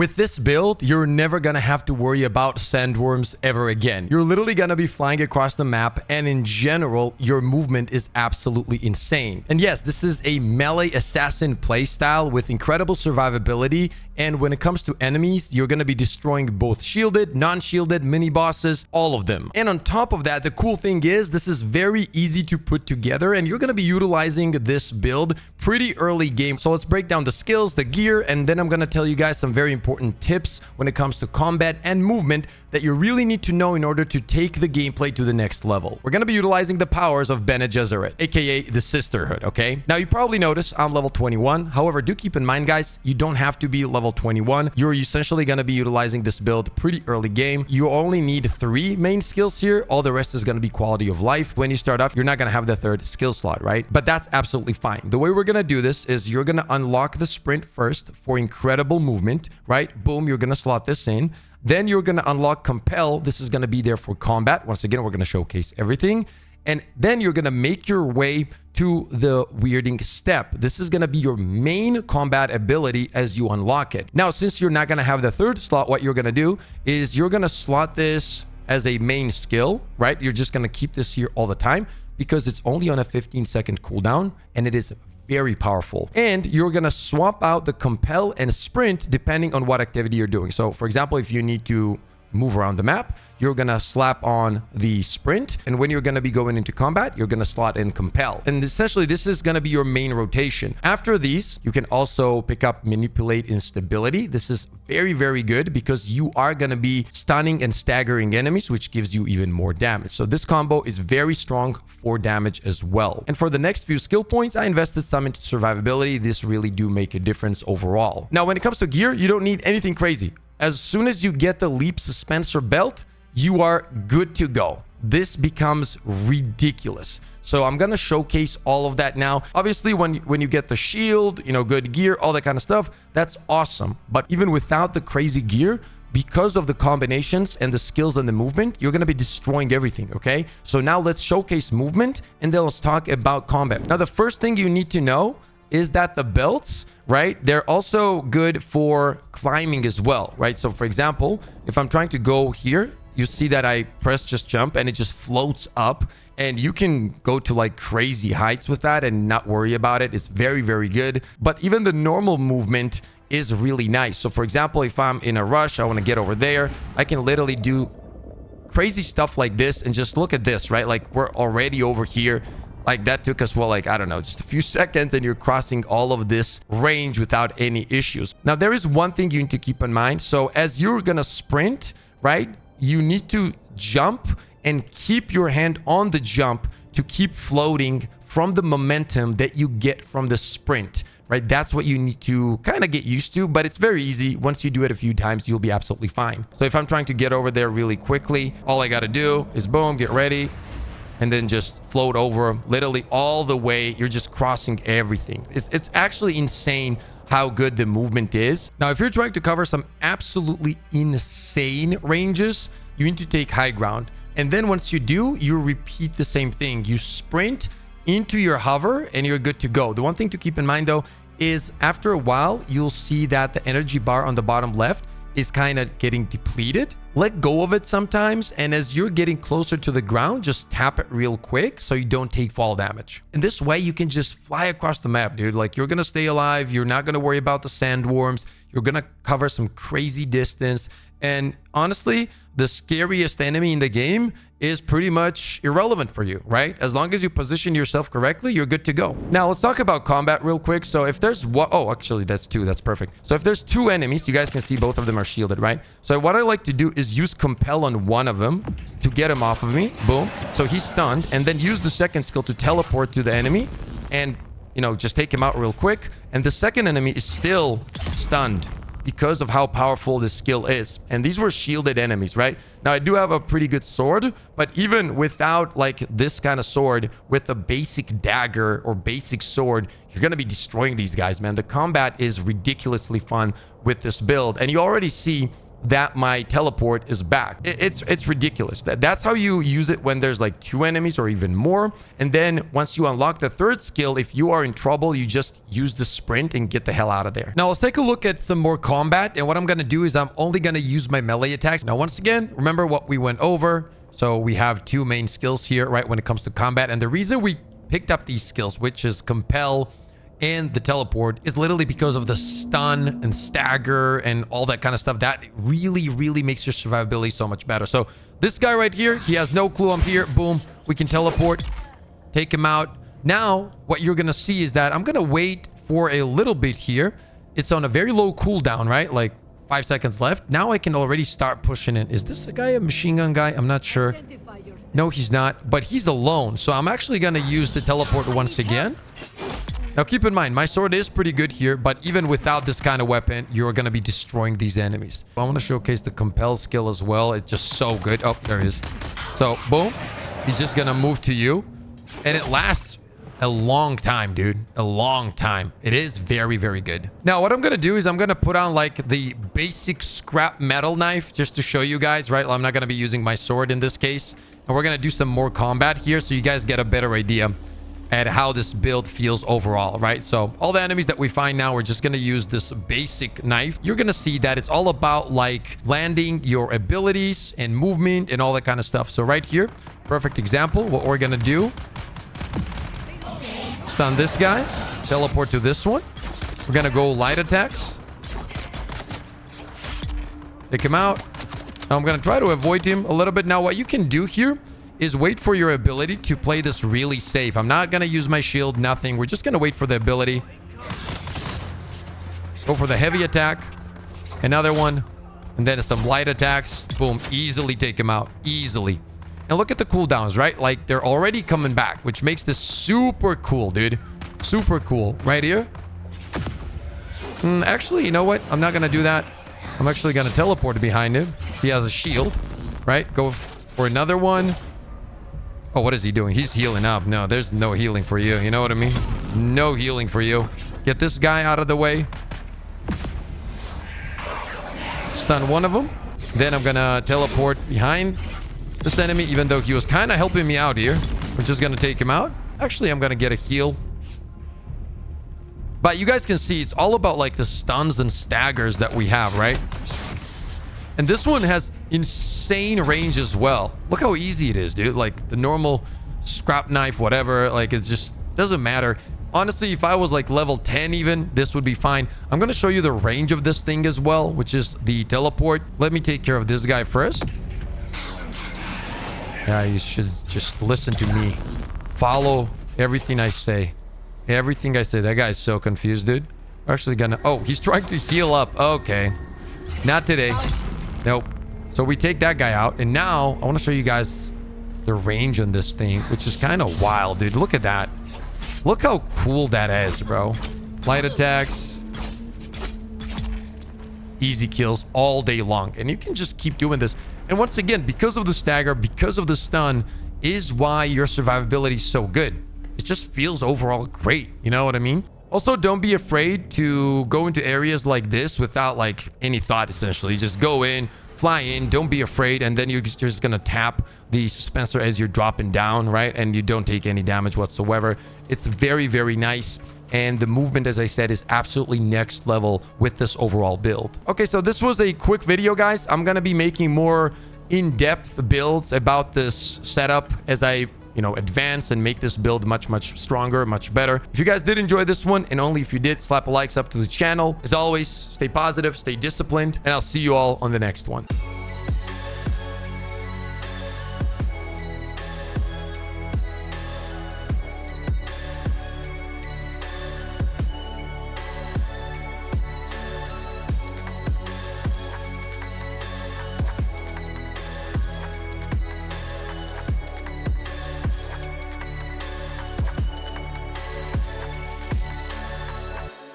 With this build, you're never gonna have to worry about sandworms ever again. You're literally gonna be flying across the map, and in general, your movement is absolutely insane. And yes, this is a melee assassin playstyle with incredible survivability, and when it comes to enemies, you're gonna be destroying both shielded, non-shielded, mini bosses, all of them. And on top of that, the cool thing is this is very easy to put together, and you're gonna be utilizing this build pretty early game. So let's break down the skills, the gear, and then I'm gonna tell you guys some very important tips when it comes to combat and movement that you really need to know in order to take the gameplay to the next level. We're gonna be utilizing the powers of Bene Gesserit, aka the Sisterhood, okay? Now, you probably noticed I'm level 21. However, do keep in mind, guys, you don't have to be level 21. You're essentially gonna be utilizing this build pretty early game. You only need 3 main skills here. All the rest is gonna be quality of life. When you start off, you're not gonna have the 3rd skill slot, right? But that's absolutely fine. The way we're gonna do this is you're gonna unlock the sprint first for incredible movement, right? Boom, you're gonna slot this in. Then you're going to unlock compel. This is going to be there for combat. Once again, we're going to showcase everything. And then you're going to make your way to the weirding step. This is going to be your main combat ability as you unlock it. Now, since you're not going to have the 3rd slot, what you're going to do is you're going to slot this as a main skill, right? You're just going to keep this here all the time because it's only on a 15-second cooldown, and it is very powerful. And you're gonna swap out the compel and sprint depending on what activity you're doing. So for example, if you need to move around the map, you're gonna slap on the sprint, and when you're gonna be going into combat, you're gonna slot in compel. And essentially this is gonna be your main rotation. After these, you can also pick up manipulate instability. This is very, very good because you are gonna be stunning and staggering enemies, which gives you even more damage. So this combo is very strong for damage as well. And for the next few skill points, I invested some into survivability. This really do make a difference overall. Now, when it comes to gear, you don't need anything crazy. As soon as you get the leap suspensor belt, you are good to go. This becomes ridiculous. So I'm gonna showcase all of that now. Obviously, when you get the shield, you know, good gear, all that kind of stuff, that's awesome. But even without the crazy gear, because of the combinations and the skills and the movement, you're gonna be destroying everything, okay? So now let's showcase movement, and then let's talk about combat. Now, the first thing you need to know is that the belts, right, they're also good for climbing as well, right? So for example, if I'm trying to go here, you see that I press just jump and it just floats up, and you can go to like crazy heights with that and not worry about it. It's very, very good. But even the normal movement is really nice. So for example, if I'm in a rush, I want to get over there, I can literally do crazy stuff like this, and just look at this, right? Like, we're already over here. Like, that took us, well, like, I don't know, just a few seconds, and you're crossing all of this range without any issues. Now, there is one thing you need to keep in mind. So as you're gonna sprint, right, you need to jump and keep your hand on the jump to keep floating from the momentum that you get from the sprint, right? That's what you need to kind of get used to, but it's very easy. Once you do it a few times, you'll be absolutely fine. So if I'm trying to get over there really quickly, all I got to do is boom, get ready, and then just float over literally all the way. You're just crossing everything. It's actually insane how good the movement is. Now, if you're trying to cover some absolutely insane ranges, you need to take high ground. And then once you do, you repeat the same thing. You sprint into your hover and you're good to go. The one thing to keep in mind though is after a while, you'll see that the energy bar on the bottom left is kind of getting depleted. Let go of it sometimes, and as you're getting closer to the ground, just tap it real quick so you don't take fall damage. And this way you can just fly across the map, dude. Like, you're gonna stay alive, you're not gonna worry about the sandworms, you're gonna cover some crazy distance. And honestly, the scariest enemy in the game is pretty much irrelevant for you, right? As long as you position yourself correctly, you're good to go. Now, let's talk about combat real quick. So if there's one, oh, actually, that's 2. That's perfect. So if there's 2 enemies, you guys can see both of them are shielded, right? So what I like to do is use compel on one of them to get him off of me. Boom. So he's stunned, and then use the second skill to teleport to the enemy and, you know, just take him out real quick. And the second enemy is still stunned because of how powerful this skill is. And these were shielded enemies, right? Now, I do have a pretty good sword, but even without like this kind of sword, with a basic dagger or basic sword, you're gonna be destroying these guys, man. The combat is ridiculously fun with this build, and you already see that my teleport is back. It's ridiculous. That's how you use it when there's like 2 enemies or even more. And then once you unlock the 3rd skill, if you are in trouble, you just use the sprint and get the hell out of there. Now let's take a look at some more combat. And what I'm going to do is I'm only going to use my melee attacks. Now, once again, remember what we went over. So we have 2 main skills here, right, when it comes to combat. And the reason we picked up these skills, which is compel and the teleport, is literally because of the stun and stagger and all that kind of stuff. That really makes your survivability so much better. So this guy right here, he has no clue I'm here. Boom, we can teleport, take him out. Now what you're gonna see is that I'm gonna wait for a little bit here. It's on a very low cooldown, right? Like 5 seconds left. Now I can already start pushing in. Is this a guy, a machine gun guy? I'm not sure. No, he's not, but he's alone. So I'm actually gonna use the teleport once again. Now, keep in mind, my sword is pretty good here, but even without this kind of weapon, you're going to be destroying these enemies. I want to showcase the compel skill as well. It's just so good. Oh, there he is. So, boom. He's just going to move to you. And it lasts a long time, dude. A long time. It is very good. Now, what I'm going to do is I'm going to put on like the basic scrap metal knife just to show you guys, right? I'm not going to be using my sword in this case. And we're going to do some more combat here so you guys get a better idea at how this build feels overall, right? So all the enemies that we find now, we're just going to use this basic knife. You're going to see that it's all about like landing your abilities and movement and all that kind of stuff. So right here, perfect example. What we're going to do, stun this guy, teleport to this one. We're going to go light attacks. Take him out. Now I'm going to try to avoid him a little bit. Now what you can do here is wait for your ability to play this really safe. I'm not going to use my shield, nothing. We're just going to wait for the ability. Go for the heavy attack. Another one. And then some light attacks. Boom. Easily take him out. Easily. And look at the cooldowns, right? Like, they're already coming back, which makes this super cool, dude. Super cool. Right here. Actually, you know what? I'm not going to do that. I'm actually going to teleport behind him. He has a shield, right? Go for another one. Oh, what is he doing? He's healing up. No, there's no healing for you. You know what I mean? No healing for you. Get this guy out of the way. Stun one of them. Then I'm going to teleport behind this enemy, even though he was kind of helping me out here. We're just going to take him out. Actually, I'm going to get a heal. But you guys can see it's all about like the stuns and staggers that we have, right? And this one has insane range as well. Look how easy it is, dude. Like the normal scrap knife, whatever, like it just doesn't matter. Honestly, if I was like level 10 even, this would be fine. I'm going to show you the range of this thing as well, which is the teleport. Let me take care of this guy first. Yeah, you should just listen to me. Follow everything I say. Everything I say. That guy's so confused, dude. We're actually gonna... Oh, he's trying to heal up. Okay. Not today. Nope. So we take that guy out. And now I want to show you guys the range on this thing, which is kind of wild, dude. Look at that. Look how cool that is, bro. Light attacks. Easy kills all day long. And you can just keep doing this. And once again, because of the stagger, because of the stun, is why your survivability is so good. It just feels overall great. You know what I mean? Also, don't be afraid to go into areas like this without like any thought, essentially. Just go in, fly in, don't be afraid, and then you're just gonna tap the suspensor as you're dropping down, right? And you don't take any damage whatsoever. It's very, very nice. And the movement, as I said, is absolutely next level with this overall build. Okay, so this was a quick video, guys. I'm gonna be making more in-depth builds about this setup as I advance and make this build much stronger, much better. If you guys did enjoy this one, and only if you did, slap a like up to the channel. As always, stay positive, stay disciplined, and I'll see you all on the next one.